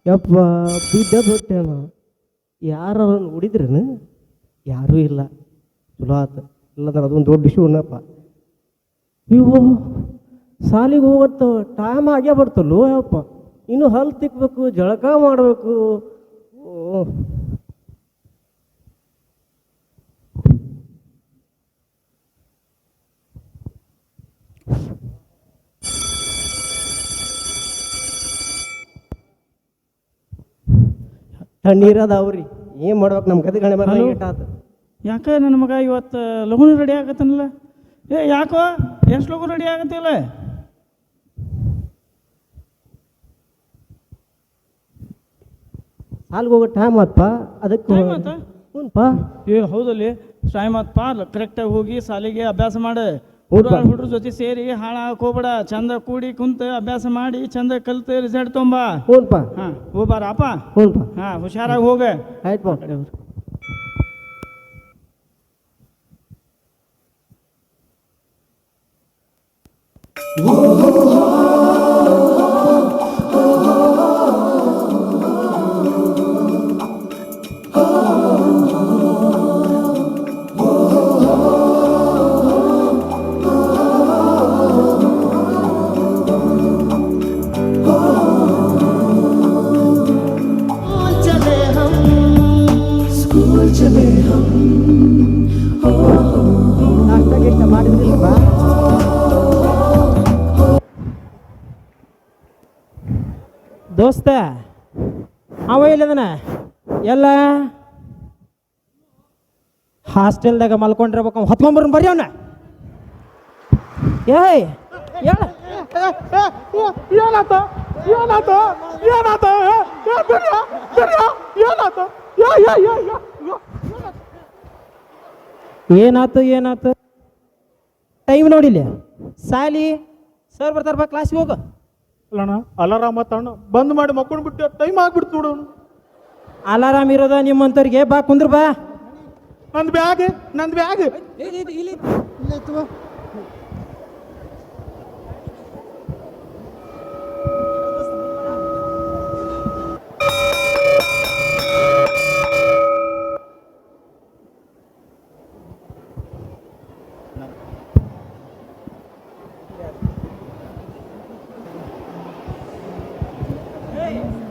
ಯಪ್ಪ ಬಿದ್ದ ಬಿಟ್ಟೇನ ಯಾರು ನೋಡಿದ್ರೇನು ಯಾರೂ ಇಲ್ಲ ಚಲೋ ಆತ ಇಲ್ಲಂದ್ರೆ ಅದೊಂದು ದೊಡ್ಡ ಇಶ್ಯೂ ಅನ್ನಪ್ಪ ಇವು ಸಾಲಿಗೆ ಹೋಗತ್ತ ಟೈಮ್ ಆಗೇ ಬರ್ತಲ್ಲೋ ಯಪ್ಪ ಇನ್ನು ಹಲ್ಲು ತಿಕ್ಬೇಕು ಜಳಕ ಮಾಡಬೇಕು ಓ ತಣ್ಣೀರದವ್ರಿ ಏನು ಮಾಡ್ಬೇಕು ನಮ್ಮ ಕತೆ ಗಣೆ ಬರಲ್ಲ ಏಟಾತ ಯಾಕೆ ನನ್ನ ಮಗ ಇವತ್ತು ಲಘುನ ರೆಡಿ ಆಗತ್ತನಲ್ಲ ಏ ಯಾಕೋ ಎಷ್ಟು ಲಘು ರೆಡಿ ಆಗತ್ತಿಲ್ಲ ಸಾಲಿಗೆ ಹೋಗೋ ಟೈಮ್ ಆತ್ಪ ಅದಕ್ಕೆ ಟೈಮ್ ಆತ ಹ್ಞೂನ್ಪ ಏ ಹೌದಲ್ಲಿ ಟೈಮ್ ಆತ್ಪ ಕರೆಕ್ಟಾಗಿ ಹೋಗಿ ಸಾಲಿಗೆ ಅಭ್ಯಾಸ ಮಾಡು ಹೌದಾ? ಹುಡುಗ್ರ ಜೊತೆ ಸೇರಿ ಹಾಳಾಗಕ್ಕೆ ಹೋಗ್ಬೇಡ ಚಂದ ಕೂಡಿ ಕುಂತ ಅಭ್ಯಾಸ ಮಾಡಿ ಚಂದ ಕಲ್ತು ರಿಸಲ್ಟ್ ತೊಂಬ ಹ್ಞೂನ್ಪ ಹಾಂ ಹೋಗ್ಬಾರಪ್ಪ ಹ್ಞೂನ್ಪ ಹಾಂ ಹುಷಾರಾಗಿ ಹೋಗ ಆಯ್ತಪ್ಪ ನಾಷ್ಟ ಗಿಷ್ಟ ಮಾಡಿದ್ರಿಲ್ಲಪ್ಪ ದೋಸ್ತ ಅವ ಇಲ್ಲದನ ಎಲ್ಲ ಹಾಸ್ಟೆಲ್ದಾಗ ಮಲ್ಕೊಂಡಿರ್ಬೇಕು ಹೊತ್ಕೊಂಬರ್ನ ಬರ್ರಿ ಅವನ ಏಯ್ ಹೇಳ ಏನಾತ ಏನಾತ ಏನಾತ ಏನಾತ ಏನಾತು ಏನಾತು ಟೈಮ್ ನೋಡಿಲ್ಲ ಸಾಲಿ ಸರ್ ಬರ್ತಾರಪ್ಪ ಕ್ಲಾಸಿಗೆ ಹೋಗು ಅಲ್ಲಣ್ಣ ಅಲಾರಾಮ ತಣ್ಣ ಬಂದ್ ಮಾಡಿ ಮಕ್ಕೊಂಡು ಬಿಟ್ಟು ಟೈಮ್ ಆಗ್ಬಿಡ್ತು ನೋಡು ಅಲಾರಾಮ್ ಇರೋದ ನಿಮ್ಮಂತವ್ರಿಗೆ ಬಾ ಕುಂದ್ರ ಬಾ ನಂದು ಬ್ಯಾಗ್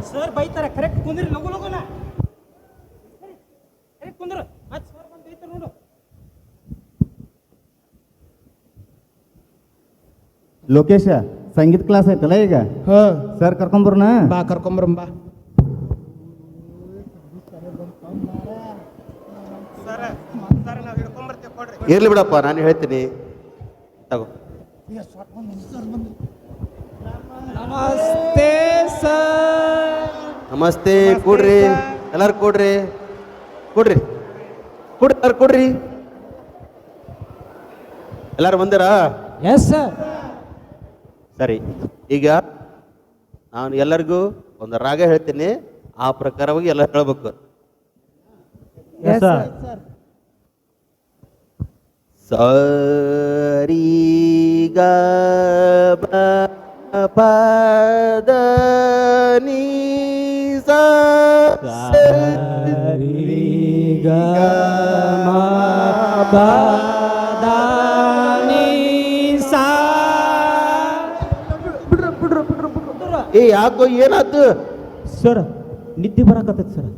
ಸರ್ ಬೈತಾರೆ ಕರೆಕ್ಟ್ ಕುಂದ್ರಿ ಲಗು ಲಗುನ ಕರೆಕ್ಟ್ ಕುಂದ್ರ ಮತ್ತೆ ಸರ್ ಬಂದು ಬೈತಾರೆ ನೋಡು ಲೋಕೇಶ ಸಂಗೀತ ಕ್ಲಾಸ್ ಐತಲ್ಲ ಈಗ ಸರ್ ಕರ್ಕೊಂಬರ್ನ ಬಾ ಕರ್ಕೊಂಬರಂ ಬಾ ಇರ್ಲಿ ಬಿಡಪ್ಪ ನಾನು ಹೇಳ್ತೀನಿ ತಗೋ ನಮಸ್ತೆ ಸರ್ ನಮಸ್ತೆ ಕೊಡ್ರಿ ಎಲ್ಲಾರು ಕೊಡ್ರಿ ಕೊಡ್ರಿ ಕೊಡ್ರಿ ಎಲ್ಲಾರು ಬಂದಿರ ಎಸ್ ಸರ್ ಸರಿ ಈಗ ನಾನು ಎಲ್ಲರಿಗೂ ಒಂದು ರಾಗ ಹೇಳ್ತೀನಿ ಆ ಪ್ರಕಾರವಾಗಿ ಎಲ್ಲ ಹೇಳ್ಬೇಕು ಎಸ್ ಸರ್ ಸರಿ ಗ ಪದ ನೀ ಸಾ ಏ ಯಾಕೋ ಏನಾಯ್ತು ಸರ್ ನಿದ್ದೆ ಬರಾಕತ್ತೈತಿ ಸರ್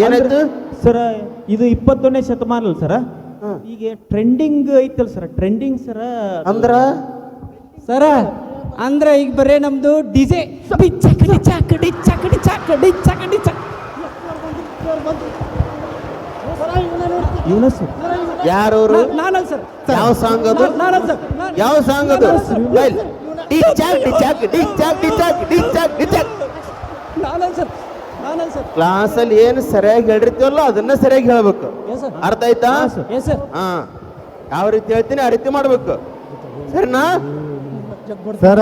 ಏನಾಯ್ತು ಸರ್ ಇದು 21ನೇ ಶತಮಾನ ಅಲ್ಲ ಸರ್ ಈಗ ಟ್ರೆಂಡಿಂಗ್ ಐತಲ್ಲ ಸರ್ ಟ್ರೆಂಡಿಂಗ್ ಸರ್ ಅಂದ್ರ ಸರ ಅಂದ್ರೆ ಈಗ ಬರೇ ನಮ್ದು ಡಿಜೆ ಯಾರವರು ನಾನಲ್ಲ ಸರ್ ಯಾವ ಸಾಂಗ್ ಅದು ನಾನಲ್ಲ ಸರ್ ಯಾವ ಸಾಂಗ್ ಅದು ನಾನಲ್ಲ ಸರ್ ನಾನಲ್ಲ ಸರ್ ಕ್ಲಾಸಲ್ಲಿ ಏನು ಸರಿಯಾಗಿ ಹೇಳಿರ್ತೀವಲ್ಲ ಅದನ್ನ ಸರಿಯಾಗಿ ಹೇಳ್ಬೇಕು ಎಸ್ ಸರ್ ಅರ್ಥ ಆಯ್ತಾ ಎಸ್ ಸರ್ ಹಾ ಯಾವ ರೀತಿ ಹೇಳ್ತೀನಿ ಆ ರೀತಿ ಮಾಡ್ಬೇಕು ಸರಿನಾ ಸರ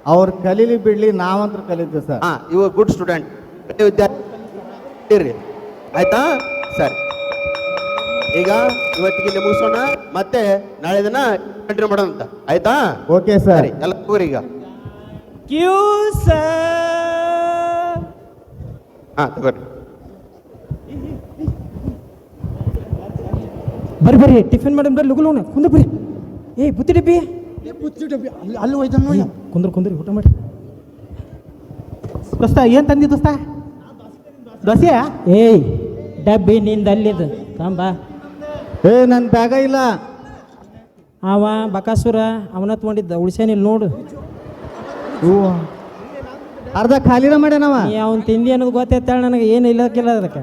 ಅವ್ರು ಕಲೀಲಿ ಬಿಡ್ಲಿ ನಾವಂತ್ರ ಕಲಿತೀವಿ ಸರ್ ಹಾ ಇವ ಗುಡ್ ಸ್ಟೂಡೆಂಟ್ ವಿದ್ಯಾರ್ಥಿ ಆಯ್ತಾ ಸರಿ ಈಗ ಇವತ್ತಿಗೆ ಇಲ್ಲಿ ಮುಗಿಸೋಣ ಮತ್ತೆ ನಾಳೆ ದಿನ ಕಂಟಿನ್ಯೂ ಮಾಡೋಣ ಅಂತ ಆಯ್ತಾ ಓಕೆ ಸರ್ ಸರಿ ಎಲ್ಲ ಹೋಗ್ರಿ ಈಗ ಕ್ಯೂ ಸರ್. ಹಾಂ ತಗೋರಿ. ಬರ್ರಿ ಬರ್ರಿ ಟಿಫಿನ್ ಮೇಡಮ್ ಬರ್ರಿ ಲಗು ಲಗು ಕುಂದ್ರ ಬರ್ರಿ. ಏ ಬುತ್ತಿ ಡಬ್ಬಿ ಅಲ್ಲಿ ಹೋಯ್ತಾನ ನೋಡಿ. ಕುಂದ್ರಿ ಊಟ ಮಾಡಿ. ದೋಸ್ತ ಏನು ತಂದಿ ದೋಸ್ತ? ದೋಸೆ? ಏಯ್ ಡಬ್ಬಿ ನಿಂದ ಅಲ್ಲಿದು ತಂಬ. ಏ ನನ್ನ ಬ್ಯಾಗ ಇಲ್ಲ. ಅವ ಬಕಾಸುರ ಅವನ ತೊಗೊಂಡಿದ್ದ ಉಳಿಸ್ಯಾನಿಲ್ಲ ನೋಡು. ಅರ್ಧ ಖಾಲಿನ ಮಾಡ್ಯಾನವ. ನೀ ಅವ್ನು ತಿಂದಿ ಅನ್ನೋದು ಗೊತ್ತೈತಾಳ ನನಗೆ, ಏನು ಇಲ್ಲಕ್ಕಿಲ್ಲ ಅದಕ್ಕೆ.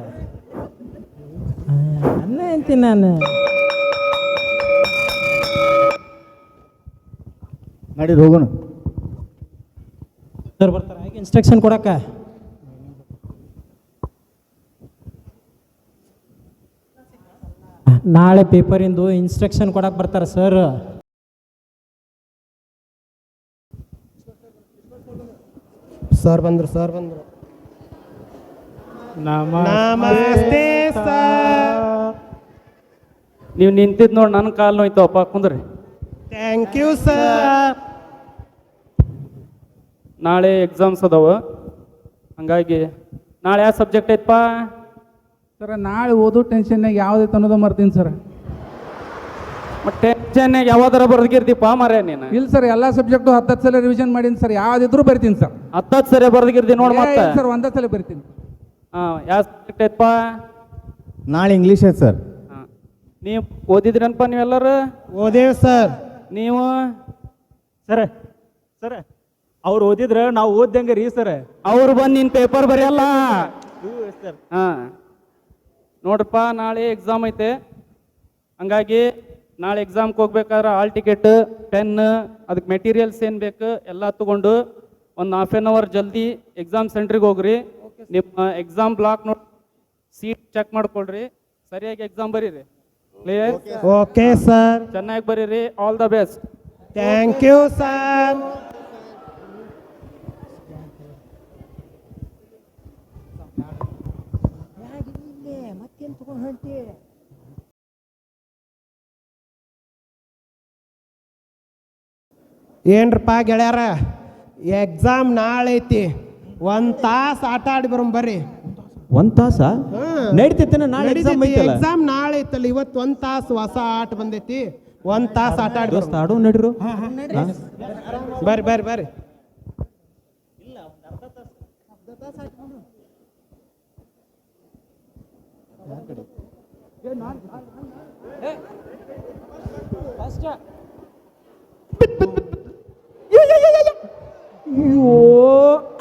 ಅನ್ನ ಅಂತೀನಿ ನಾನು. ನಡಿ ಹೋಗೋಣ. ಸರ್ ಬರ್ತಾರ ಹಾಗೆ ಇನ್ಸ್ಟ್ರಕ್ಷನ್ ಕೊಡಕ್ಕ. ನಾಳೆ ಪೇಪರಿಂದು ಇನ್ಸ್ಟ್ರಕ್ಷನ್ ಕೊಡಕ್ಕೆ ಬರ್ತಾರೆ ಸರ್. ಸರ್ ಬಂದ್ರು. ನಮಸ್ತೆ ಸರ್. ನೀವು ನಿಂತಿದ್ದು ನೋಡಿ ನನ್ನ ಕಾಲು ನೋಯ್ತವಪ್ಪ, ಕುಂದ್ರಿ. Thank you sir. ನಾಳೆ ಎಕ್ಸಾಮ್ಸ್ ಅದಾವ, ಹಂಗಾಗಿ ನಾಳೆ ಯಾವ ಸಬ್ಜೆಕ್ಟ್ ಐತಪ್ಪ? ಸರ್ ನಾಳೆ ಓದೋ ಟೆನ್ಷನ್ನಾಗ ಯಾವುದೈತೆ ಅನ್ನೋದು ಮರ್ತೀನಿ ಸರ್. ಮತ್ತೆ ಟೆನ್ಷನ್ನಾಗ ಯಾವ್ದಾರ ಬರ್ದಿರ್ತೀಪ್ಪ ಮಾರೇ ನೀನು? ಇಲ್ಲ ಸರ್, ಎಲ್ಲ ಸಬ್ಜೆಕ್ಟು 10 ಸಲ ರಿವಿಷನ್ ಮಾಡೀನಿ ಸರ್, ಯಾವುದಿದ್ರು ಬರ್ತೀನಿ ಸರ್. 10 ಸರಿ ಬರ್ದಿರ್ತಿ ನೋಡಿ ಮತ್ತೆ. ಸರ್ ಒಂದೇ ಸಲ ಬರ್ತೀನಿ. ಹಾಂ, ಯಾವ ಸಬ್ಜೆಕ್ಟ್ ಐತಪ್ಪ? ನಾಳೆ ಇಂಗ್ಲೀಷ್ ಐತೆ ಸರ್. ಹಾಂ, ನೀವು ಓದಿದ್ರನಪ್ಪ ನೀವೆಲ್ಲರೂ? ಓದೇವ್ ಸರ್. ನೀವು ಸರ್ ಅವ್ರು ಓದಿದ್ರೆ ನಾವು ಓದ್ದಂಗೆ ರೀ ಸರ್. ಅವ್ರು ಬಂದು ನಿನ್ನ ಪೇಪರ್ ಬರೆಯಲ್ಲ. ಹಾಂ ನೋಡ್ರಪ್ಪ, ನಾಳೆ ಎಕ್ಸಾಮ್ ಐತೆ, ಹಂಗಾಗಿ ನಾಳೆ ಎಕ್ಸಾಮ್ಗೆ ಹೋಗ್ಬೇಕಾದ್ರೆ ಹಾಲ್ ಟಿಕೆಟ್, ಪೆನ್, ಅದಕ್ಕೆ ಮೆಟೀರಿಯಲ್ಸ್ ಏನು ಬೇಕು ಎಲ್ಲ ತಗೊಂಡು ಒಂದು ಹಾಫ್ ಆನ್ ಅವರ್ ಜಲ್ದಿ ಎಕ್ಸಾಮ್ ಸೆಂಟ್ರಿಗೆ ಹೋಗ್ರಿ. ನಿಮ್ಮ ಎಕ್ಸಾಮ್ ಬ್ಲಾಕ್ ನೋಡಿ ಸೀಟ್ ಚೆಕ್ ಮಾಡ್ಕೊಳ್ರಿ, ಸರಿಯಾಗಿ ಎಕ್ಸಾಮ್ ಬರೀರಿ. ಕ್ಲಿಯರ್? Okay sir. ಚೆನ್ನಾಗಿ ಬರೀರಿ. All the best. Thank you sir. ಏನ್ರಪ್ಪ ಗೆಳೆಯಾರ, ಎಕ್ಸಾಮ್ ನಾಳೆ ಐತಿ. 1 ತಾಸು ಆಟ ಆಡಿ ಬರೋಣ ಬರ್ರಿ. 1 ತಾಸ ನಡೀತೈತೆ ನಾಳೆ ಎಕ್ಸಾಮ್ ಐತಲ್ಲ. ಎಕ್ಸಾಮ್ ನಾಳೆ ಐತಲ್ಲ, ಇವತ್ತು 1 ತಾಸು ಹೊಸ ಆಟ ಬಂದೈತಿ. 1 ತಾಸು ಆಟ ಆಡಿ ದೋಸ್ತ ಆಡೋ ನಡಿರು. ಬರ್ರಿ.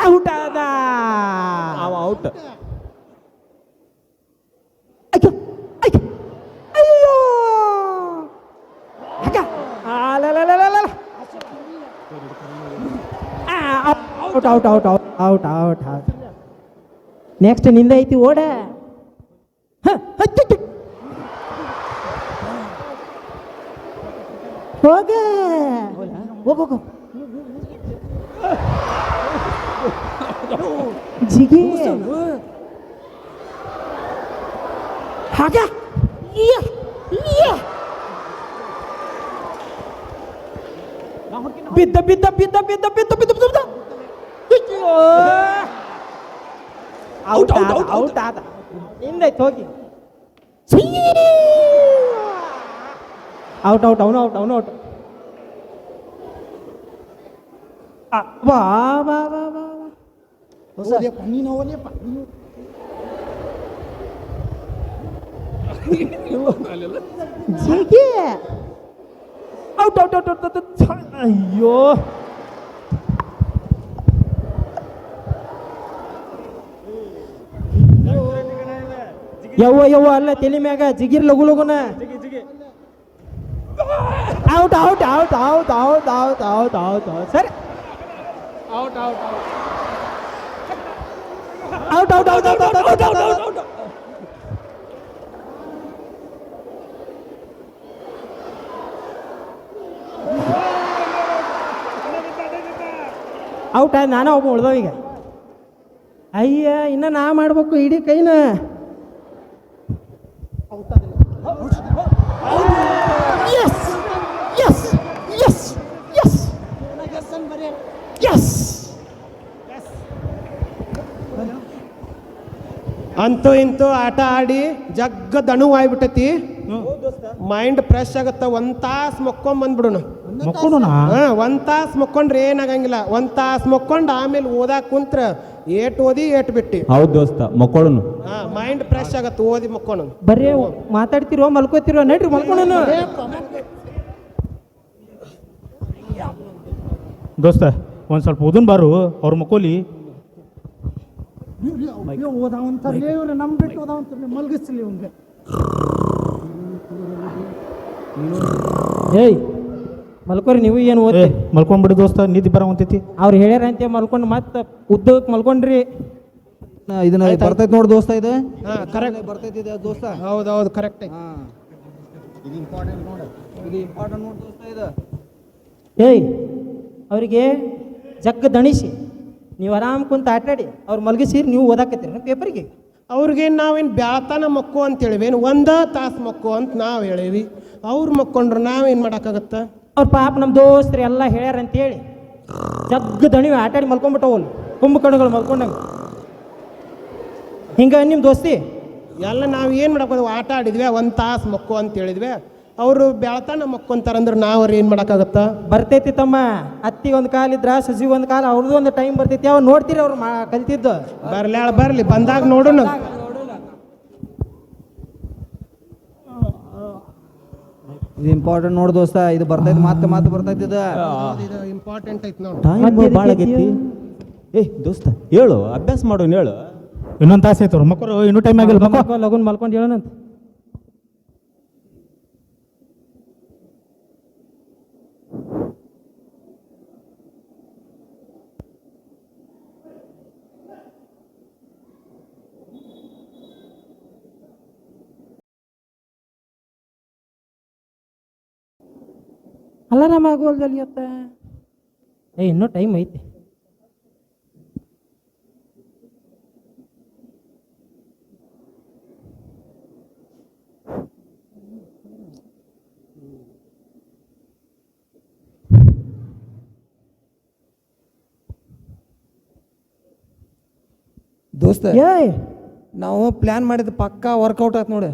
ಔಟ್ ಆದ ಅವ. ಔಟ್. ಔಟ್. ನೆಕ್ಸ್ಟ್ ನಿಂದ ಐತಿ ಓಡ. ಹೋಗ ಜಿಗಿ ಹಾಗ ಬಿದ್ದ ಔಟ್ ಆದ. ಹಿಂದೈತೆ ಹೋಗಿ. ಔಟ್ ಅವನು ಔಟ್. ಬಾ ಜಿಗಿ ಔಟ್. ಅಯ್ಯೋ ಯವ್ವ ಅಲ್ಲ ತಲೆ ಮ್ಯಾಗ ಜಿಗಿರ್ ಲಗುನ. ಔಟ್ ಸರಿ. ಔಟ್ ನಾನು ಒಬ್ಬ ಉಳ್ದವ ಈಗ. ಅಯ್ಯ ಇನ್ನ ನಾ ಮಾಡ್ಬೇಕು ಇಡೀ ಕೈನ. Yes. ಅಂತೂ ಇಂತೂ ಆಟ ಆಡಿ ಜಗ್ಗ ದಣು ಆಗ್ಬಿಟ್ಟೈತಿ. ಮೈಂಡ್ ಫ್ರೆಶ್ ಆಗತ್ತ. 1 ತಾಸು ಮಕ್ಕೊಂಬಂದ್ಬಿಡೋಣ. ಮಕ್ಕಳು ಹಾ 1 ತಾಸು ಮಕ್ಕೊಂಡ್ರೆ ಏನಾಗಂಗಿಲ್ಲ. 1 ತಾಸು ಮಕ್ಕೊಂಡು ಆಮೇಲೆ ಓದಾಕ್ ಕುಂತ್ರ ಏಟ್ ಓದಿ ಏಟ್ ಬಿಟ್ಟಿ. ಹೌದು ದೋಸ್ತ ಮಕ್ಕಳು. ಹಾ ಮೈಂಡ್ ಫ್ರೆಶ್ ಆಗತ್ತ ಓದಿ ಮಕ್ಕೊಂಡು. ಬರೀ ಮಾತಾಡ್ತಿರೋ ಮಲ್ಕೋತಿರೋ ನಡ್ರಿ ಮಲ್ಕೊಂಡು. ದೋಸ್ತ ಒಂದು ಸ್ವಲ್ಪ ಓದನ್ ಬಾರು ಅವ್ರ ಮಕ್ಕೋಲಿ. ಏಯ್ ಮಲ್ಕೋರಿ ನೀವು ಏನು ಏ ಓದ್ತಿ? ಮಲ್ಕೊಂಡ್ಬಿಡು ದೋಸ್ತ, ನಿದ್ದೆ ಬರಂತೈತಿ. ಅವ್ರು ಹೇಳ್ಯಾರ ಅಂತ ಮಲ್ಕೊಂಡು ಮತ್ತೆ ಉದ್ದಕ್ಕೆ ಮಲ್ಕೊಂಡ್ರಿ. ಇದನ್ನ ಬರ್ತೈತಿ ನೋಡಿ ದೋಸ್ತ, ಇದು ಹಾ ಕರೆಕ್ಟ್ ಬರ್ತೈತಿ ಇದು ದೋಸ್ತ. ಹೌದೌದು ಕರೆಕ್ಟ್ ಐತಿ. ಇದು ಇಂಪಾರ್ಟೆಂಟ್ ನೋಡಿ ದೋಸ್ತ ಇದು. ಏಯ್ ಅವರಿಗೆ ಜಗ್ಗ ದಣಿಸಿ ನೀವು ಆರಾಮ್ ಕುಂತ ಆಟಾಡಿ ಅವ್ರು ಮಲಗಿಸಿರಿ, ನೀವು ಓದಾಕತ್ತೀರಿ ಪೇಪರಿಗೆ. ಅವ್ರಿಗೇನು ನಾವೇನು ಬ್ಯಾಳ್ತಾನ ಮಕ್ಕೋ ಅಂತ ಹೇಳಿವೇನು 1 ತಾಸು ಮಕ್ಕೋ ಅಂತ ನಾವು ಹೇಳೀವಿ. ಅವ್ರು ಮಕ್ಕೊಂಡ್ರೆ ನಾವೇನು ಮಾಡೋಕ್ಕಾಗತ್ತ? ಅವ್ರ ಪಾಪ ನಮ್ಮ ದೋಸ್ತರು ಎಲ್ಲ ಹೇಳ್ಯಾರ ಅಂತೇಳಿ ಜಗ್ಗ ದಣಿವಿ ಆಟಾಡಿ ಮಲ್ಕೊಂಡ್ಬಿಟ್ಟವಲ್ಲ, ಕುಂಭಕರ್ಣಗಳು ಮಲ್ಕೊಂಡಂಗೆ. ಹಿಂಗೆ ನಿಮ್ಮ ದೋಸ್ತಿ ಎಲ್ಲ ನಾವು ಏನು ಮಾಡೋದು? ಆಟ ಆಡಿದ್ವಿ 1 ತಾಸು ಮಕ್ಕೋ ಅಂತ ಹೇಳಿದ್ವಿ. ಅವರು ಬೆಳತಾನ ಮಕ್ಕೊಂತಾರಂದ್ರೆ ನಾವು ಅವ್ರು ಏನು ಮಾಡೋಕ್ಕಾಗತ್ತ? ಬರ್ತೈತಿ ತಮ್ಮ. ಅತ್ತಿಗೆ ಒಂದು ಕಾಲ ಇದ್ರ ಸಸಿ ಒಂದು ಕಾಲ, ಅವ್ರದ್ದು ಒಂದು ಟೈಮ್ ಬರ್ತೈತಿ. ಅವ್ ನೋಡ್ತೀರಿ ಅವ್ರು ಕಲ್ತಿದ್ದು. ಬರ್ಲಿ ಬಂದಾಗ ನೋಡೋಣ. ಇದು ಇಂಪಾರ್ಟೆಂಟ್ ನೋಡಿ ದೋಸ್ತ, ಇದು ಬರ್ತೈತಿ ಮಾತು ಬರ್ತೈತಿ ಇದು. ಇಂಪಾರ್ಟೆಂಟ್ ಐತಿ ನೋಡಿ. ಟೈಮ್ ಭಾಳ ಆಗೈತಿ. ಏ ದೋಸ್ತ ಹೇಳು, ಅಭ್ಯಾಸ ಮಾಡೋನು ಹೇಳು. ಇನ್ನೊಂದು ತಾಸು ಆಯ್ತು ಅವ್ರು ಮಕ್ಕಳು, ಇನ್ನೂ ಟೈಮ್ ಆಗಿಲ್ಲ. ಮಕ್ಕಳು ಲಗುನ್ ಮಲ್ಕೊಂಡು ಹೇಳೋಣಂತ. ಅಲಾರಾಮ್ ಆಗೋಲ್ದಲ್ಲಿ ಅತ್ತ. ಇನ್ನೂ ಟೈಮ್ ಐತಿ. ದೋಸ್ತ ಏಯ್ ನಾವು ಪ್ಲಾನ್ ಮಾಡಿದ ಪಕ್ಕಾ ವರ್ಕೌಟ್ ಆಯ್ತು ನೋಡಿ.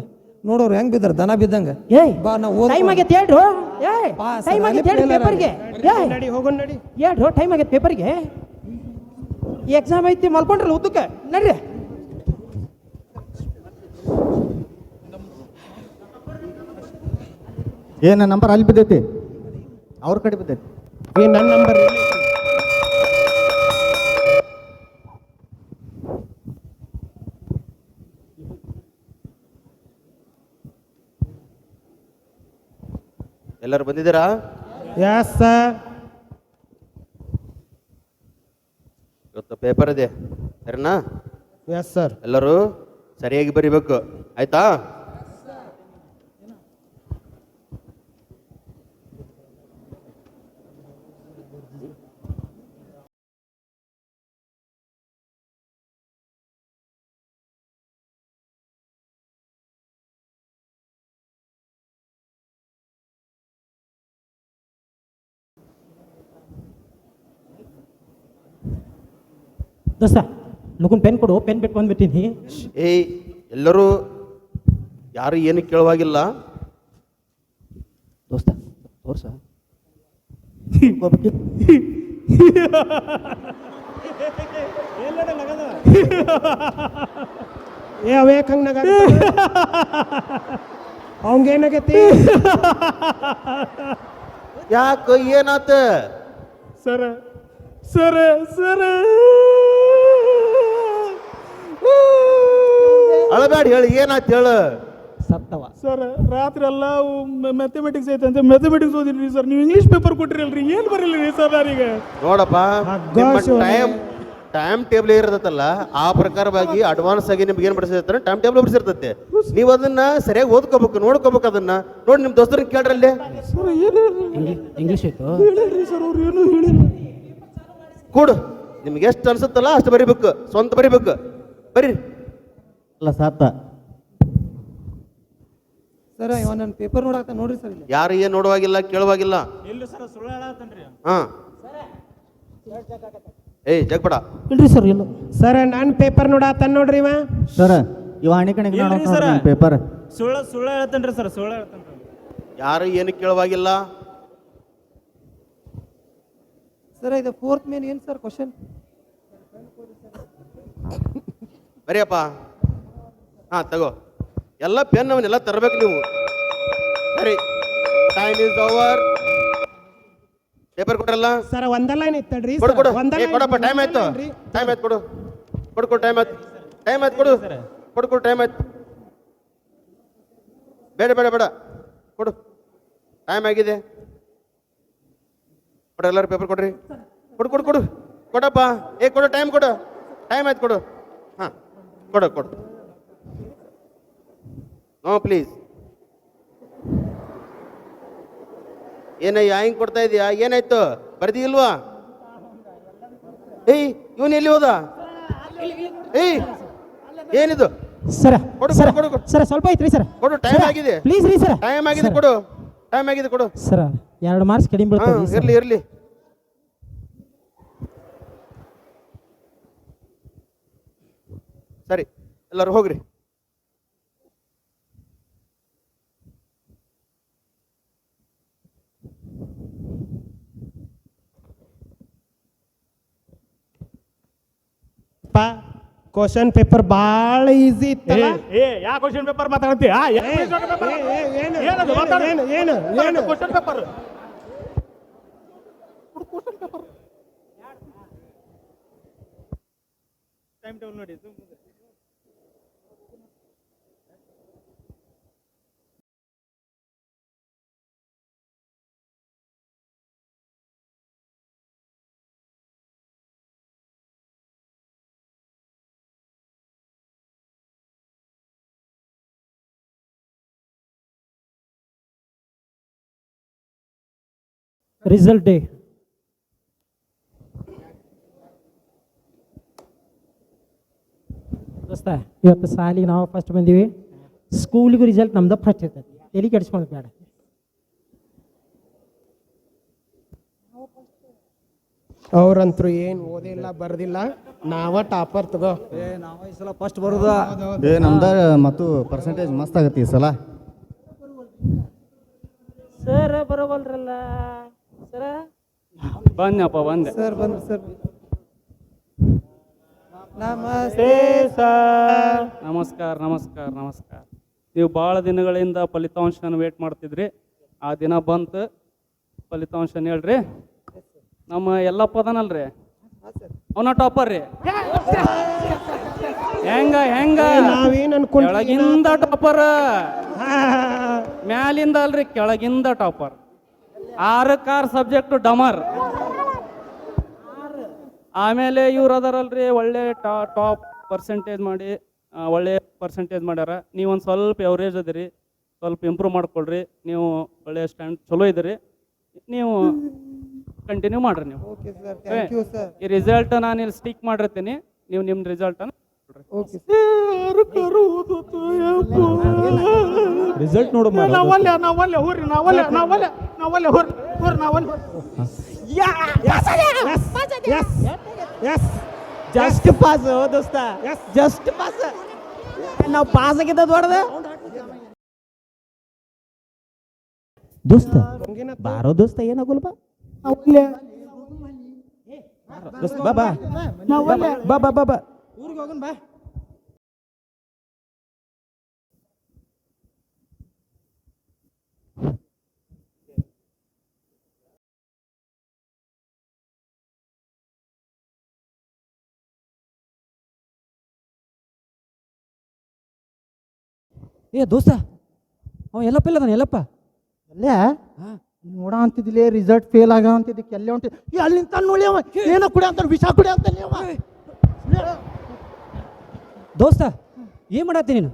ನೋಡೋರು ಹೆಂಗ್ ಬಿದ್ದಾರ, ದನ ಬಿದ್ದಂಗ. ಏಯ್ ಬಾ ನಾವು ಟೈಮ್ ಆಗೈತೆ ಹೇಳ್ರು. ಏಯ್ ಪಾಸ್ ಟೈಮ್ ಆಗೈತೆ ಹೇಳಿ ಪೇಪರ್ಗೆ. ಏಯ್ ನಡಿ ಹೋಗೋಣ ನಡಿ. ಹೇಳ್ರು ಟೈಮ್ ಆಗೈತೆ ಪೇಪರ್ಗೆ. ಎಕ್ಸಾಮ್ ಐತಿ ಮಲ್ಕೊಂಡ್ರಲ್ಲ ಉದ್ದಕ್ಕೆ ನಡ್ರಿ. ಏನ ನಂಬರ್ ಅಲ್ಲಿ ಬಿದ್ದೈತಿ, ಅವ್ರ ಕಡೆ ಬಿದ್ದೈತಿ. ನನ್ನ ನಂಬರ್ ಎಲ್ಲರೂ ಬಂದಿದ್ದೀರಾ? Yes sir. ಇವತ್ತು ಪೇಪರ್ ಇದೆ ಸರಿನಾ? Yes sir. ಎಲ್ಲರೂ ಸರಿಯಾಗಿ ಬರಿಬೇಕು, ಆಯ್ತಾ? ದೋಸ್ತ ಲಗುನ್ ಪೆನ್ ಕೊಡು, ಪೆನ್ ಬಿಟ್ಟು ಬಂದ್ಬಿಟ್ಟಿನಿ. ಏಯ್ ಎಲ್ಲರೂ ಯಾರು ಏನು ಕೇಳುವಾಗಿಲ್ಲ. ದೋಸ್ತ ತೋರ್ಸ. ಏ ಅವೇಕ್ ಹಂಗ ನಗ ಅವಂಗೇನಾಗೈತಿ? ಯಾಕೆ ಏನಾತ? ಸರ ಸರ ಸರ ಅಳಬೇಡ, ಹೇಳಿ ಏನಾಯ್ತು ಹೇಳು. ಸತ್ತವ ಸರ್ ರಾತ್ರಿ ಎಲ್ಲ ಮ್ಯಾಥಮೆಟಿಕ್ಸ್ ಐತಂತೆ, ಮ್ಯಾಥಮೆಟಿಕ್ಸ್ ಓದಿದ್ರಿ ಸರ್. ನೀವು ಇಂಗ್ಲೀಷ್ ಪೇಪರ್ ಕೊಟ್ಟಿರಲ್ರಿ, ಏನು ಬರಲಿಲ್ಲ ಸರ್ ನಾರೀಗ. ನೋಡಪ್ಪ, ಟೈಮ್ ಟೇಬಲ್ ಇರತ್ತಲ್ಲ, ಆ ಪ್ರಕಾರವಾಗಿ ಅಡ್ವಾನ್ಸ್ ಆಗಿ ನಿಮ್ಗೆ ಏನು ಬಿಡಿಸಿರ್ತಾರೆ, ಟೈಮ್ ಟೇಬಲ್ ಬಿಡಿಸಿರ್ತೈತೆ. ನೀವು ಅದನ್ನ ಸರಿಯಾಗಿ ಓದ್ಕೋಬೇಕು, ನೋಡ್ಕೋಬೇಕು. ಅದನ್ನ ನೋಡಿ ನಿಮ್ಮ ದೋಸ್ತರಿಗೆ ಕೇಳ್ರಲ್ಲಿ. ಸರ್ ಏನು ಇಂಗ್ಲೀಷ್ ಆಯ್ತು ಹೇಳಿಲ್ರಿ ಸರ್, ಅವ್ರು ಏನು ಹೇಳಿಲ್ಲ. ಕೂಡು, ನಿಮ್ಗೆ ಎಷ್ಟು ಅನ್ಸುತ್ತಲ್ಲ ಅಷ್ಟು ಬರಿಬೇಕು, ಸ್ವಂತ ಬರಿಬೇಕು. ಬರೀ ಅಲ್ಲ ಸಾತ ಸರ್ ಇವ ನನ್ನ ಪೇಪರ್ ನೋಡಾಕ ನೋಡ್ರಿ ಸರ್. ಇಲ್ಲಿ ಯಾರು ಏನು ನೋಡುವಾಗಿಲ್ಲ, ಕೇಳುವಾಗಿಲ್ಲ. ಹಾ ಏಯ್ ಜಗ್ಬೇಡ. ಇಲ್ರಿ ಸರ್ ಇಲ್ಲ. ಸರ್ ನನ್ನ ಪೇಪರ್ ನೋಡಾತನ್ ನೋಡ್ರಿ ಇವ. ಸರ ಇವ ಹಣಿ ಕಣಿಗೆ ಇಲ್ರಿ ಸರ. ಪೇಪರ್ ಸುಳ್ಳು ಹೇಳ್ತೇನ್ರಿ ಸರ್, ಸುಳ್ಳು ಹೇಳ್ತೇನ್ರಿ. ಯಾರು ಏನು ಕೇಳುವಾಗಿಲ್ಲ. ಸರ್ ಇದು ಫೋರ್ತ್ ಮೇನ್ ಏನು ಸರ್ ಕ್ವಶನ್? ಬರಿಯಪ್ಪ. ಹಾ ತಗೋ, ಎಲ್ಲ ಪೆನ್ ಅವನ್ನೆಲ್ಲ ತರಬೇಕು ನೀವು. ಸರಿ, ಟೈಮ್ ಇಸ್ ಓವರ್. ಪೇಪರ್ ಕೊಡ್ರಲ್ಲ ಸರ್ ಒಂದ ಲೈನ್ ಇತ್ತಡ್ರಿ ಕೊಡು ಕೊಡು. ಒಂದ ಏ ಕೊಡಪ್ಪ, ಟೈಮ್ ಆಯ್ತು. ಟೈಮ್ ಆಯ್ತು, ಕೊಡು ಕೊಡು ಕೊಡು. ಟೈಮ್ ಆಯ್ತು, ಟೈಮ್ ಆಯ್ತು, ಕೊಡು ಕೊಡು ಕೊಡು. ಟೈಮ್ ಆಯ್ತು. ಬೇಡ ಬೇಡ ಬೇಡ, ಕೊಡು. ಟೈಮ್ ಆಗಿದೆ. ಕೊಡು, ಎಲ್ಲರೂ ಪೇಪರ್ ಕೊಡ್ರಿ. ಕೊಡು ಕೊಡು ಕೊಡು ಕೊಡಪ್ಪ. ಏ ಕೊಡು, ಟೈಮ್ ಕೊಡು. ಟೈಮ್ ಆಯ್ತು, ಕೊಡು. ಹಾಂ ಕೊಡು ಕೊಡು. No please. ಏನಯ್ಯ ಹಿಂಗೆ ಕೊಡ್ತಾ ಇದೀಯಾ? ಏನಾಯ್ತು? ಬರ್ದಿ ಇಲ್ವಾ? ಏಯ್ ಇವನು ಎಲ್ಲಿ ಹೋದ? ಏಯ್ ಏನಿದು? ಸರ ಕೊಡು ಸರ ಕೊಡು ಕೊಡು ಸರ ಸ್ವಲ್ಪ ಐತ್ರಿ ಸರ್. ಕೊಡು. ಟೈಮ್ ಆಗಿದೆ, ಪ್ಲೀಸ್ ರೀ ಸರ್. ಟೈಮ್ ಆಗಿದೆ, ಕೊಡು. ಟೈಮ್ ಆಗಿದೆ, ಕೊಡು. ಸರ 2 ಮಾರ್ಕ್ಸ್ ಕಡಿಮೆ ಹಾಂ ಬೀಳ್ತದೆ ಇರ್ಲಿ ಇರ್ಲಿ. ಸರಿ, ಎಲ್ಲರೂ ಹೋಗ್ರಿ. ಕ್ವಶನ್ ಪೇಪರ್ ಭಾಳ ಈಸಿ ಇತ್ತಲ್ಲ. ಏ ಯಾ ಕ್ವಶನ್ ಪೇಪರ್ ಮಾತಾಡ್ತಿ? ಏನು ಕ್ವಶನ್ ಪೇಪರ್ ಟೈಮ್ ಟೇಬಲ್ ನೋಡಿ. Result day. ದೋಸ್ತ ಇವತ್ತು ಸಾಲಿಗೆ ನಾವು ಫಸ್ಟ್ ಬಂದೀವಿ, ಸ್ಕೂಲಿಗೂ ರಿಸಲ್ಟ್ ನಮ್ದು ಫಸ್ಟ್ ಇರ್ತೈತಿ. ತಲೆ ಕೆಡಿಸ್ಕೊಂಡು ಬೇಡ. ಅವ್ರಂತ್ರು ಏನು ಓದಿಲ್ಲ ಬರ್ದಿಲ್ಲ, ನಾವ ಟಾಪರ್ ತಗೋ. ನಾವು ಈ ಸಲ ಫಸ್ಟ್ ಬರೋದು. ಏ ನಮ್ದ ಮತ್ತು ಪರ್ಸೆಂಟೇಜ್ ಮಸ್ತ್ ಆಗತ್ತೆ ಈ ಸಲ. ಸರ್ ಬರೋವಲ್ರಲ್ಲ ಸರ. ಬಂದ್ನಪ್ಪ, ಬಂದೆ. ಸರ್ ಬಂದ್ರಿ ಸರ್. ನಮಸ್ತೆ ನಮಸ್ಕಾರ ನಮಸ್ಕಾರ ನಮಸ್ಕಾರ. ನೀವು ಭಾಳ ದಿನಗಳಿಂದ ಫಲಿತಾಂಶನ ವೇಟ್ ಮಾಡ್ತಿದ್ರಿ. ಆ ದಿನ ಬಂತು, ಫಲಿತಾಂಶನ ಹೇಳ್ರಿ. ನಮ್ಮ ಎಲ್ಲಪ್ಪ ಅದಾನಲ್ರಿ, ಅವನ ಟಾಪರ್ ರೀ. ಹೆಂಗ ಹೆಂಗ ನಾವೇನ್ ಅನ್ಕೊಂಡ್ವಿ? ಕೆಳಗಿಂದ ಟಾಪರ್, ಮ್ಯಾಲಿಂದ ಅಲ್ರಿ, ಕೆಳಗಿಂದ ಟಾಪರ್. 6 ಸಬ್ಜೆಕ್ಟ್ ಡಮರ್. ಆಮೇಲೆ ಇವ್ರು ಅದಾರಲ್ರಿ, ಒಳ್ಳೆ ಟಾಪ್ ಪರ್ಸೆಂಟೇಜ್ ಮಾಡಿ ಒಳ್ಳೆ ಪರ್ಸೆಂಟೇಜ್ ಮಾಡ್ಯಾರ. ನೀವು ಒಂದು ಸ್ವಲ್ಪ ಎವರೇಜ್ ಅದಿರಿ, ಸ್ವಲ್ಪ ಇಂಪ್ರೂವ್ ಮಾಡ್ಕೊಳ್ರಿ. ನೀವು ಒಳ್ಳೆ ಸ್ಟ್ಯಾಂಡ್ ಚಲೋ ಇದ್ದೀರಿ, ನೀವು ಕಂಟಿನ್ಯೂ ಮಾಡ್ರಿ. ನೀವು okay sir, thank you sir. ಈ ರಿಸಲ್ಟ್ ನಾನು ಇಲ್ಲಿ ಸ್ಟಿಕ್ ಮಾಡಿರ್ತೀನಿ, ನೀವು ನಿಮ್ಮ ರಿಸಲ್ಟನ್ನು ಓಕೆ ರಿಸಲ್ಟ್ ನೋಡು ಮಾರ್ರೆ. ನಾವಲ್ಲೇ ಹೋರ್ರಿ, ನಾವಲ್ಲೇ ಹೋರ್ರಿ. ಜಸ್ಟ್ ಪಾಸ್ ದೋಸ್ತ, ಜಸ್ಟ್ ಪಾಸ್. ನಾವು ಪಾಸ್ ಆಗಿದ್ದ ದೊಡ್ಡದ ದೋಸ್ತ. ಬಾರೋ ದೋಸ್ತ, ಏನಾಗೋಲ್ ಬಾ ದೋಸ್ತ. ಬಾ ಬಾ ಬಾ ಬಾ ಬಾ ಬಾ ಊರಿಗೆ ಹೋಗೋಣ ಬಾ. ಏ ದೋಸ್ತ, ಅವ ಎಲ್ಲಪ್ಪ ಇಲ್ಲದಾನ. ಎಲ್ಲಪ್ಪ ಅಲ್ಲೇ ನೋಡ ಅಂತಿದ್ದಿಲ್ಲ, ರಿಸಲ್ಟ್ ಫೇಲ್ ಆಗ ಅಂತಿದ್ದಕ್ಕೆ ಎಲ್ಲೇ ಹೊಂಟಿದ್ದೆ. ಅಲ್ಲಿ ನಿಂತ ನೋಡಿ ಅವ ಏನೋ ಕುಡಿ ಅಂತಾನೆ, ವಿಷ ಕುಡಿ ಅಂತಾನೆ ಅವ. ದೋಸ್ತ ಏನು ಮಾಡತ್ತಿ ನೀನು?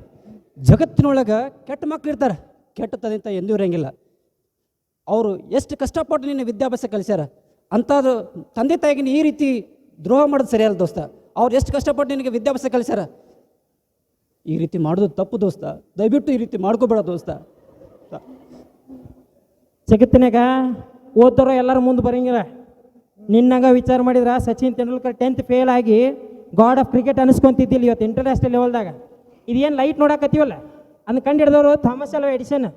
ಜಗತ್ತಿನೊಳಗೆ ಕೆಟ್ಟ ಮಕ್ಳು ಇರ್ತಾರೆ, ಕೆಟ್ಟದಂತ ಎಂದೂ ಇರಂಗಿಲ್ಲ. ಅವರು ಎಷ್ಟು ಕಷ್ಟಪಟ್ಟು ನಿನ್ನ ವಿದ್ಯಾಭ್ಯಾಸ ಕಲಿಸ್ಯಾರ. ಅಂಥದ್ದು ತಂದೆ ತಾಯಿಗೆ ಈ ರೀತಿ ದ್ರೋಹ ಮಾಡೋದು ಸರಿಯಲ್ಲ ದೋಸ್ತ. ಅವ್ರು ಎಷ್ಟು ಕಷ್ಟಪಟ್ಟು ನಿನಗೆ ವಿದ್ಯಾಭ್ಯಾಸ ಕಲಿಸ್ಯಾರ. ಈ ರೀತಿ ಮಾಡೋದು ತಪ್ಪು ದೋಸ್ತ. ದಯವಿಟ್ಟು ಈ ರೀತಿ ಮಾಡ್ಕೋಬೇಡ ದೋಸ್ತ. ಜಗತ್ತಿನಾಗ ಓದೋರು ಎಲ್ಲರೂ ಮುಂದೆ ಬರಂಗಿಲ್ಲ. ನಿನ್ನಾಗ ವಿಚಾರ ಮಾಡಿದ್ರೆ ಸಚಿನ್ ತೆಂಡೂಲ್ಕರ್ 10th ಫೇಲ್ ಆಗಿ ಗಾಡ್ ಆಫ್ ಕ್ರಿಕೆಟ್ ಅನಿಸ್ಕೊಂತಿದ್ದಿಲ್ಲ ಇವತ್ತು ಇಂಟರ್ನ್ಯಾಷನಲ್ ಲೆವೆಲ್ದಾಗ. ಇದೇನು ಲೈಟ್ ನೋಡಕತ್ತೀವಲ್ಲ ಅದನ್ನ ಕಂಡು ಹಿಡಿದವರು ಥಾಮಸ್ ಅಲ್ವಾ ಎಡಿಸನ್.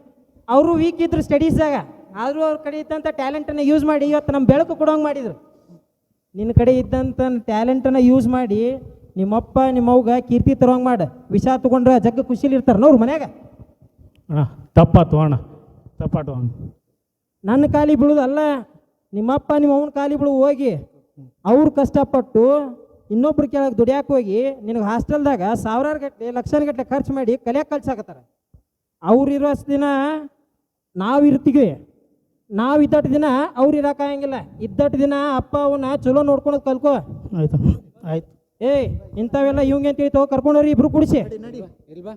ಅವರು ವೀಕ್ ಇದ್ರು ಸ್ಟಡೀಸ್ದಾಗ, ಆದರೂ ಅವ್ರ ಕಡೆ ಇದ್ದಂಥ ಟ್ಯಾಲೆಂಟನ್ನು ಯೂಸ್ ಮಾಡಿ ಇವತ್ತು ನಮ್ಮ ಬೆಳಕು ಕೊಡೋಂಗೆ ಮಾಡಿದ್ರು. ನಿನ್ನ ಕಡೆ ಇದ್ದಂಥ ಟ್ಯಾಲೆಂಟನ್ನು ಯೂಸ್ ಮಾಡಿ ನಿಮ್ಮಪ್ಪ ನಿಮ್ಮವ್ಗ ಕೀರ್ತಿ ತರೋಂಗೆ ಮಾಡು. ವಿಷ ತೊಗೊಂಡ್ರೆ ಜಗ್ಗ ಖುಷಿಲಿ ಇರ್ತಾರಲ್ಲ ಅವ್ರ ಮನ್ಯಾಗ. ಅಣ್ಣ ತಪ್ಪಾತು ಅಣ್ಣ, ತಪ್ಪಾತು ಅಣ್ಣ. ನನ್ನ ಕಾಲಿ ಬೀಳೋದಲ್ಲ, ನಿಮ್ಮಪ್ಪ ನಿಮ್ಮ ಅವನ ಕಾಲಿ ಬೀಳು ಹೋಗಿ ಅವ್ರು ಕಷ್ಟಪಟ್ಟು ಇನ್ನೊಬ್ರು ಕೆಳಗೆ ದುಡಿಯಾಕೆ ಹೋಗಿ ನಿನಗೆ ಹಾಸ್ಟೆಲ್ದಾಗ ಸಾವಿರಾರು ಗಟ್ಟಲೆ ಲಕ್ಷಾನು ಗಟ್ಟಲೆ ಖರ್ಚು ಮಾಡಿ ಕಲಿಯಾಕೆ ಕಲ್ಸಾಕತ್ತಾರ. ಅವ್ರು ಇರೋ ದಿನ ನಾವು ಇರ್ತೀವಿ, ನಾವು ಇದ್ದಟ್ಟು ದಿನ ಅವ್ರು ಇರೋಕ್ಕಾಗಂಗಿಲ್ಲ. ಇದ್ದಟ್ಟು ದಿನ ಅಪ್ಪ ಅವನ್ನ ಚಲೋ ನೋಡ್ಕೊಳೋದು ಕಲ್ಕೋ. ಆಯ್ತು ಆಯ್ತು. ಏಯ್ ಇಂಥವೆಲ್ಲ ಇವಂಗೆ ಅಂತ ತಿಳಿತಾವ, ಕರ್ಕೊಂಡವ್ರಿ ಇಬ್ರು ಕುಡಿಸಿ. ಇಲ್ವಾ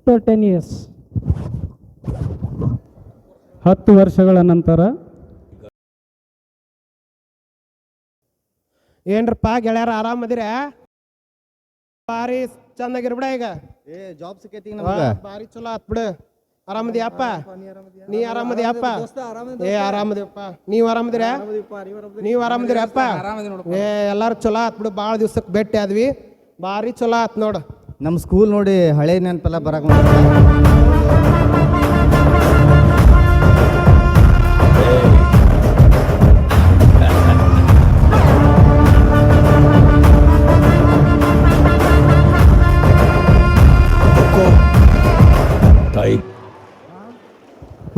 ಆಫ್ಟರ್ 10 years 10 ವರ್ಷಗಳ ನಂತರ ಏನ್ರಪ್ಪ ಗೆಳೆಯರ ಆರಾಮದಿರ? ಭಾರಿ ಚಂದಾಗಿರ್ಬಿಡ ಈಗ. ಜಾಬ್ ಸಿಕ್ಕೈತಿ ಭಾರಿ ಚಲೋ ಆತ್ ಬಿಡು. ಆರಾಮದಿಯಪ್ಪ? ನೀ ಆರಾಮದಿಯಪ್ಪ? ಆರಾಮದಿಯಪ್ಪ. ನೀವ್ ಆರಾಮದಿರ? ನೀವ್ ಆರಾಮದಿರಪ್ಪ? ಎಲ್ಲಾರು ಚಲೋ ಆತ್ ಬಿಡು. ಭಾಳ ದಿವ್ಸಕ್ಕೆ ಭೇಟಿ ಆದ್ವಿ, ಭಾರಿ ಚಲೋ ಆತ್ ನೋಡು. ನಮ್ಮ ಸ್ಕೂಲ್ ನೋಡಿ ಹಳೆ ನೆನಪೆಲ್ಲ ಬರಕ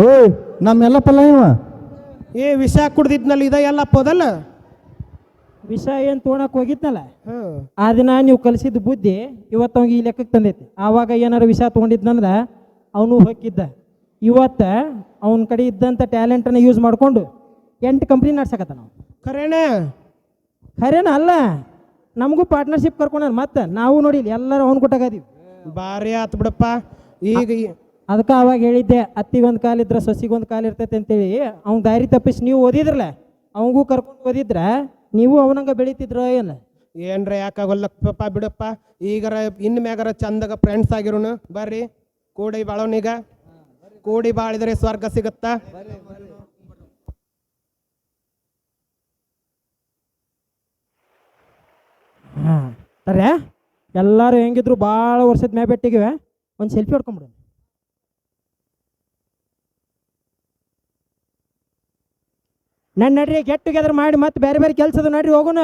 ಓಯ್ ನಮ್ಮೆಲ್ಲಪ್ಪಲ್ಲ ಇವ ವಿಷ ಕುಡ್ದಿದ್ನಲ್ಲಿ ಇದ ಎಲ್ಲ ಪೋದಲ್ಲ. ವಿಷ ಏನು ತೊಗೊಳಕ್ ಹೋಗಿದ್ನಲ್ಲ, ಆ ದಿನ ನೀವು ಕಲಿಸಿದ ಬುದ್ಧಿ ಇವತ್ತು ಅವ್ನಿಗೆ ಈ ಲೆಕ್ಕಕ್ಕೆ ತಂದೈತಿ. ಆವಾಗ ಏನಾರು ವಿಷ ತೊಗೊಂಡಿದ್ನಂದ್ರೆ ಅವನು ಹೊಕ್ಕಿದ್ದ. ಇವತ್ತು ಅವನ ಕಡೆ ಇದ್ದಂಥ ಟ್ಯಾಲೆಂಟನ್ನು ಯೂಸ್ ಮಾಡಿಕೊಂಡು 8 ಕಂಪ್ನಿ ನಡ್ಸಕತ್ತ. ನಾವು ಖರೇನ ಅಲ್ಲ, ನಮಗೂ ಪಾರ್ಟ್ನರ್ಶಿಪ್ ಕರ್ಕೊಂಡ. ಮತ್ತೆ ನಾವು ನೋಡಿಲ್ಲ ಎಲ್ಲರೂ ಅವ್ನು ಕೊಟ್ಟಾಗದೀವಿ. ಭಾರಿ ಆತ್ ಬಿಡಪ್ಪ. ಈಗ ಅದಕ್ಕೆ ಅವಾಗ ಹೇಳಿದ್ದೆ, ಅತ್ತಿಗೊಂದು ಕಾಲಿದ್ರೆ ಸೊಸಿಗೊಂದು ಕಾಲು ಇರ್ತೈತೆ ಅಂತೇಳಿ. ಅವ್ನ ದಾರಿ ತಪ್ಪಿಸಿ ನೀವು ಓದಿದ್ರಲ್ಲ, ಅವಂಗೂ ಕರ್ಕೊಂಡು ಓದಿದ್ರ ನೀವು ಅವನಂಗ ಬೆಳೀತಿದ್ರ ಏನ? ಏನ್ರ ಯಾಕಾಗಲ್ಲಪ್ಪ ಬಿಡಪ್ಪ. ಈಗರ ಇನ್ನು ಮ್ಯಾಗರ ಚಂದಾಗ ಫ್ರೆಂಡ್ಸ್ ಆಗಿರೋನು. ಬರ್ರಿ ಕೂಡಿ ಬಾಳೋನೀಗ. ಕೂಡಿ ಬಾಳಿದ್ರೆ ಸ್ವರ್ಗ ಸಿಗತ್ತಾ? ಹಾಂ ತರ್ರೆ, ಎಲ್ಲರೂ ಹೆಂಗಿದ್ರು ಭಾಳ ವರ್ಷದ ಮ್ಯಾ ಬೆಟ್ಟಿಗಿವೆ. ಒಂದು ಸೆಲ್ಫಿ ಹೊಡ್ಕೊಂಬಿಡು. ನಡ್ರಿ ಗೆಟ್ ಟುಗೆದರ್ ಮಾಡಿ ಮತ್ತೆ ಬೇರೆ ಬೇರೆ ಕೆಲಸದ ನಡ್ರಿ ಹೋಗೋಣ.